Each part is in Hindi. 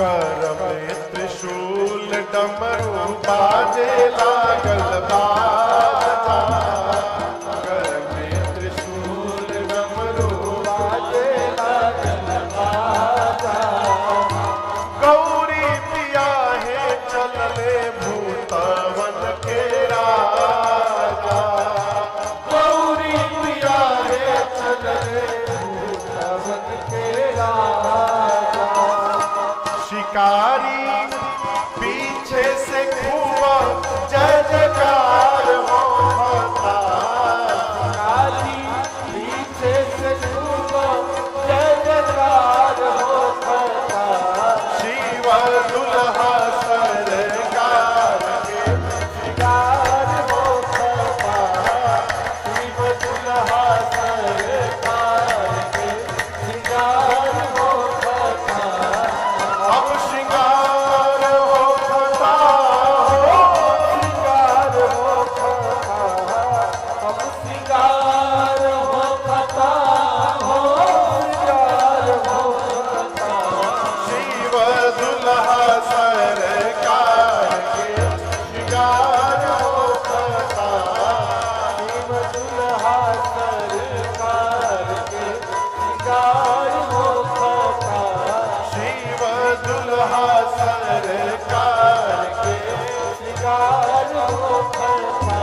कर में त्रिशूल डमरू बाजे लागल बाजा, कर में त्रिशूल डमरू बाजे लागल बाजा। गौरी पिया है चलले भूतवन के राजा, गौरी पिया है चलले भूतवन के राजा। शिकारी पीछे से खूब जय जयकार हो होता, शिकारी पीछे से खूब जय जयकार होता। शिव दुल्हा सरकार के शिकार होता, शिव दुल्हा सरकार के शिकार होता। अब श्रृंगार हो खता हो, श्रृंगार हो खता, अब श्रृंगार हो खता हो, श्रृंगार हो खता। शिव दुल्हा सरकार के श्रृंगार हो खता, शिव दुल्हा सरकार के श्रृंगार हो खता। शिव दुल्हा सरकार के श्रृंगार हो खता।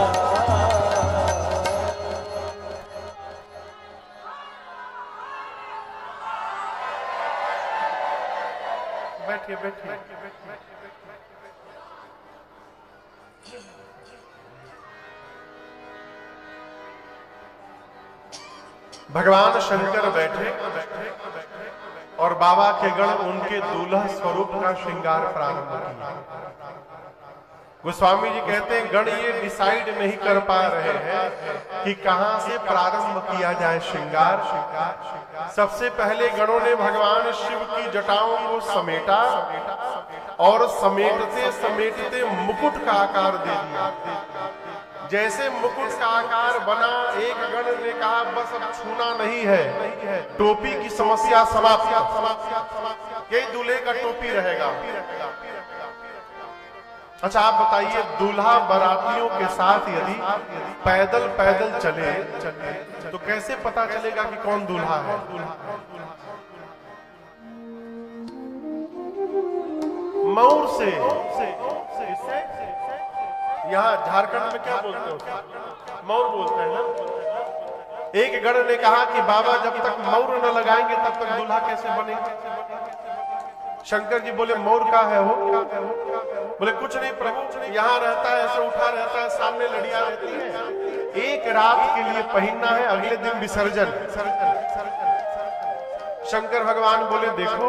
बैठिए बैठिए। भगवान शंकर बैठे और बाबा के गण उनके दूल्हा स्वरूप का श्रृंगार प्रारंभ किया। गोस्वामी जी कहते हैं गण ये डिसाइड नहीं कर पा रहे हैं कि कहां से प्रारंभ किया जाए श्रृंगार। सबसे पहले गणों ने भगवान शिव की जटाओं को समेटा और समेटते समेटते मुकुट का आकार दे दिया। जैसे मुकुट का आकार बना, एक गण ने कहा बस अब छूना नहीं है, टोपी की समस्या समाप्त, यही दूल्हे का टोपी रहेगा। अच्छा आप बताइए, दूल्हा बारातियों के साथ यदि पैदल पैदल चले तो कैसे पता चलेगा कि कौन दूल्हा है? मऊर से, यहाँ झारखंड में क्या बोलते हो? मऊर बोलते हैं ना। एक गण ने कहा कि बाबा जब तक मऊर न लगाएंगे तब तक दूल्हा कैसे बनेगा? शंकर जी बोले मऊर का है हो? बोले कुछ नहीं प्रभु, यहाँ रहता है, ऐसे उठा रहता है, सामने लड़ियां रहती है, एक रात के लिए पहनना है, अगले दिन विसर्जन। शंकर भगवान बोले देखो,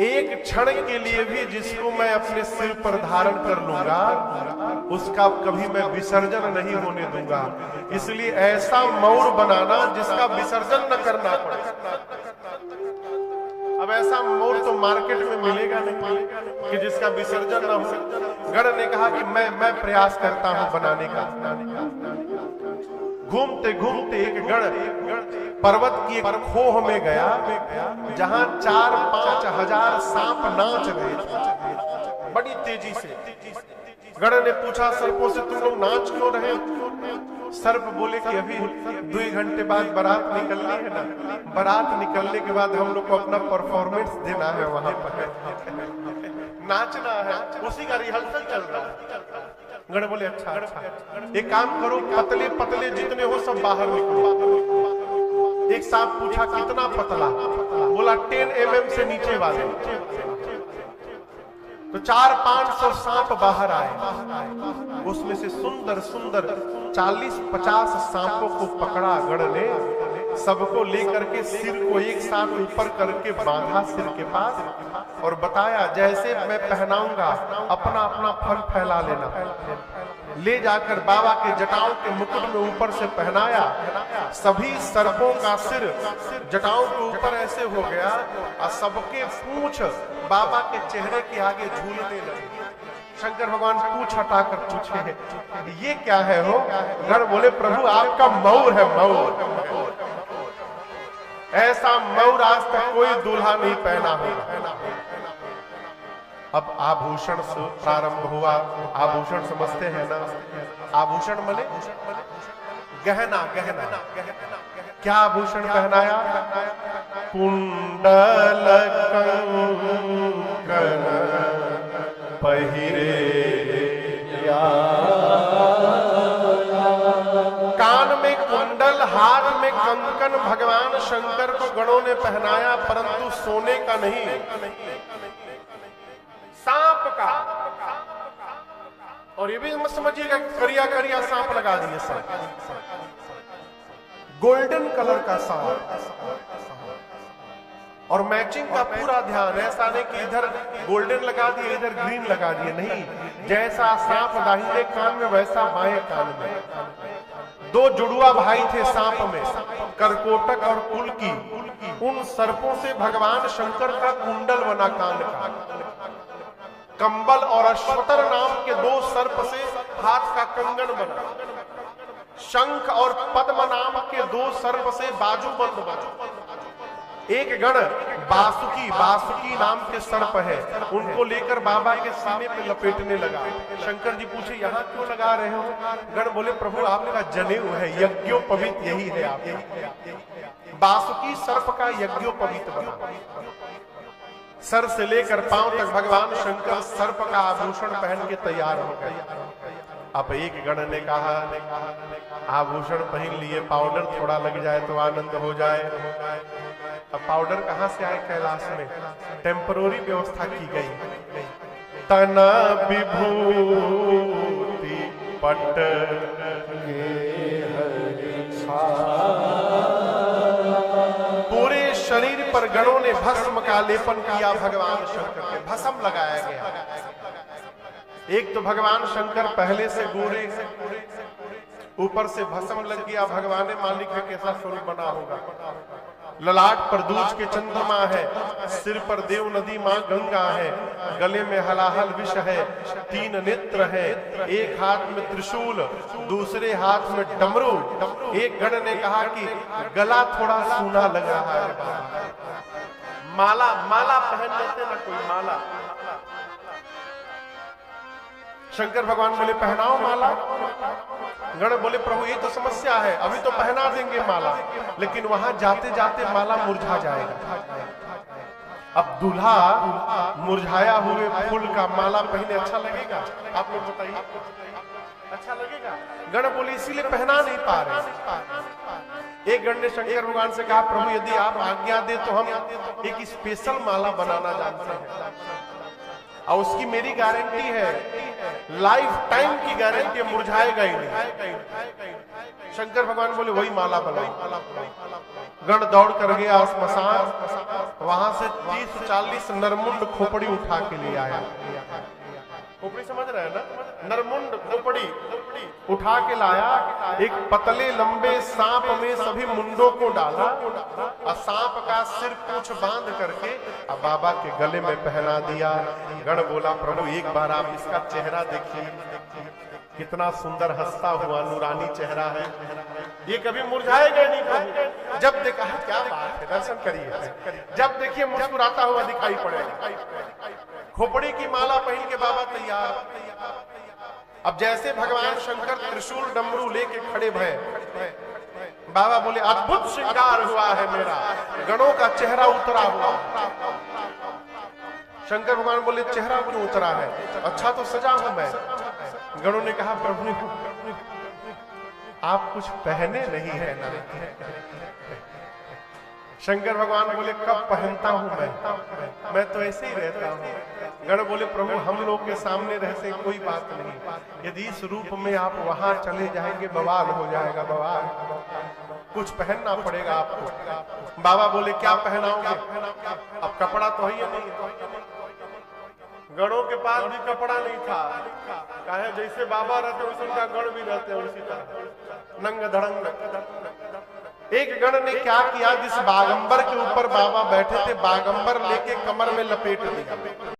एक क्षण के लिए भी जिसको मैं अपने सिर पर धारण कर लूंगा उसका कभी मैं विसर्जन नहीं होने दूंगा। इसलिए ऐसा मऊर बनाना जिसका विसर्जन न करना पड़े। अब ऐसा मऊर तो मार्केट में मिलेगा नहीं कि जिसका विसर्जन न हो। गण ने कहा कि मैं प्रयास करता हूं बनाने का। घूमते घूमते एक गण पर्वत की एक खोह में गया जहां 4-5 हजार सांप नाच रहे बड़ी तेजी से। गण ने पूछा सर्पों से तुम लोग नाच क्यों रहे? सर्प बोले कि अभी 2 घंटे बाद बारात निकलनी है ना, बारात निकलने के बाद हम लोग को अपना परफॉर्मेंस देना है, वहां पर नाचना है, उसी का रिहर्सल चल रहा है। गण बोले अच्छा अच्छा, एक काम करो, पतले पतले जितने हो सब बाहर निकलो। एक सांप पूछा कितना पतला? बोला 10 mm से नीचे वाले। तो 400-500 सांप बाहर आए। उसमें से सुंदर सुंदर 40-50 सांपों को पकड़ा गण ने, सबको लेकर के सिर को एक साथ ऊपर करके बांधा सिर के पास और बताया जैसे मैं पहनाऊंगा अपना अपना फल फैला लेना। ले जाकर बाबा के जटाओं के मुकुट में ऊपर से पहनाया। सभी सर्पों का सिर जटाओं के ऊपर ऐसे हो गया और सबके पूंछ बाबा के चेहरे के आगे झूलने लगे। शंकर भगवान पूंछ हटाकर पूछे ये क्या है हो? गण बोले प्रभु आपका मऊर है, मऊर। ऐसा मऊर आज तक कोई दूल्हा नहीं पहना होगा। अब आभूषण से प्रारंभ हुआ। आभूषण समझते हैं ना? आभूषण मने गहना। गहना क्या आभूषण पहनाया? कुंडल कंकण पहिरे, कान में कुंडल, हाथ में कंकन भगवान शंकर को गणों ने पहनाया, परंतु सोने का नहीं, सांप का। और ये भी मत समझिएगा करिया करिया सांप लगा दिए, सांप गोल्डन कलर का सांप। और मैचिंग का पूरा ध्यान, ऐसा नहीं कि इधर गोल्डन लगा दिए इधर ग्रीन लगा दिए, नहीं। जैसा सांप दाहिने कान में वैसा बाएं कान में। दो जुड़वा भाई थे सांप में, करकोटक और कुल्की। उन सर्पों से भगवान शंकर का कुंडल बना कान का। कंबल और अश्वतर नाम के दो सर्प से हाथ का कंगन बना। शंख और पद्म नाम के दो सर्प से बाजूबंद बना। एक गण बासुकी नाम के सर्प है, उनको लेकर बाबा के सीने पे लपेटने लगा। शंकर जी पूछे यहाँ क्यों लगा रहे हो? गण बोले प्रभु आपका जनेऊ है, यज्ञोपवीत यही है आप। बासुकी सर्प का यज्ञोपवीत बना। सर से लेकर पांव तक भगवान शंकर सर्प का आभूषण पहन के तैयार हो गए। अब एक गण ने कहा आभूषण पहन लिए, पाउडर थोड़ा लग जाए तो आनंद हो जाए। अब पाउडर कहां से आए? कैलाश में टेम्पररी व्यवस्था की गई। तना विभूति पट पूरे शरीर पर गणों ने भस्म का लेपन किया। भगवान शंकर के भस्म लगाया गया। एक तो भगवान शंकर पहले से गोरे, ऊपर से भस्म लग गया। भगवान मालिक का कैसा स्वरूप बना होगा। ललाट पर दूज के चंद्रमा है, सिर पर देव नदी मां गंगा है, गले में हलाहल विष है, 3 नेत्र है, एक हाथ में त्रिशूल, दूसरे हाथ में डमरू। एक गण ने कहा कि गला थोड़ा सूना लग रहा है। माला पहन लेते ना कोई माला। शंकर भगवान बोले पहनाओ माला। गण बोले प्रभु ये तो समस्या है, अभी तो पहना देंगे माला, लेकिन वहां जाते जाते माला मुरझा जाएगा। अब दूल्हा मुरझाया हुए फूल का माला पहने अच्छा लगेगा? आप लोग बताइए, अच्छा लगेगा? गण बोले इसीलिए पहना नहीं पा रहे। एक गण ने शंकर भगवान से कहा प्रभु यदि आप आज्ञा दे तो हम एक स्पेशल माला बनाना जानते हैं, और उसकी मेरी गारंटी है, लाइफ टाइम की गारंटी, मुरझाएगा ही नहीं। शंकर भगवान बोले वही माला बनाओ। गण दौड़ कर गया स्मशान, वहां से 30-40 नरमुंड खोपड़ी उठा के ले आया। खोपड़ी समझ रहे हैं ना? नरमुंड खोपड़ी उठा के लाया। एक पतले लंबे सांप में सभी मुंडों को डाला और सांप का सिर पूंछ बांध करके अब बाबा के गले में पहना दिया। गण बोला प्रभु एक बार आप इसका चेहरा देखिए, कितना सुंदर हंसता हुआ नूरानी चेहरा है, ये कभी मुरझाएगा नहीं प्रभु। जब देखा क्या बात है, दर्शन करिए, जब देखिए मुस्कुराता हुआ दिखाई पड़ेगा। खोपड़ी की माला पहन के बाबा तैयार। अब जैसे भगवान शंकर त्रिशूल डमरू लेके खड़े भय, बाबा बोले अद्भुत श्रृंगार हुआ है मेरा। गणों का चेहरा उतरा हुआ। शंकर भगवान बोले चेहरा क्यों उतरा है? अच्छा तो सजा हूं मैं। गणों ने कहा प्रभु आप कुछ पहने नहीं है ना। शंकर भगवान बोले कब पहनता हूं मैं तो ऐसे ही रहता हूं। गण बोले प्रभु हम लोग के सामने रहते कोई बात नहीं, यदि इस रूप में आप वहां चले जाएंगे बवाल हो जाएगा, बवाल, कुछ पहनना पड़ेगा आपको। बाबा बोले क्या पहनाओगे? अब कपड़ा तो ही नहीं। गणों के पास भी कपड़ा नहीं था, कहे जैसे बाबा रहते वैसे उनका गण भी रहते उसी तरह नंग धड़ंग। एक गण ने क्या किया, जिस बागंबर के ऊपर बाबा बैठे थे बागंबर लेके कमर में लपेट दिया।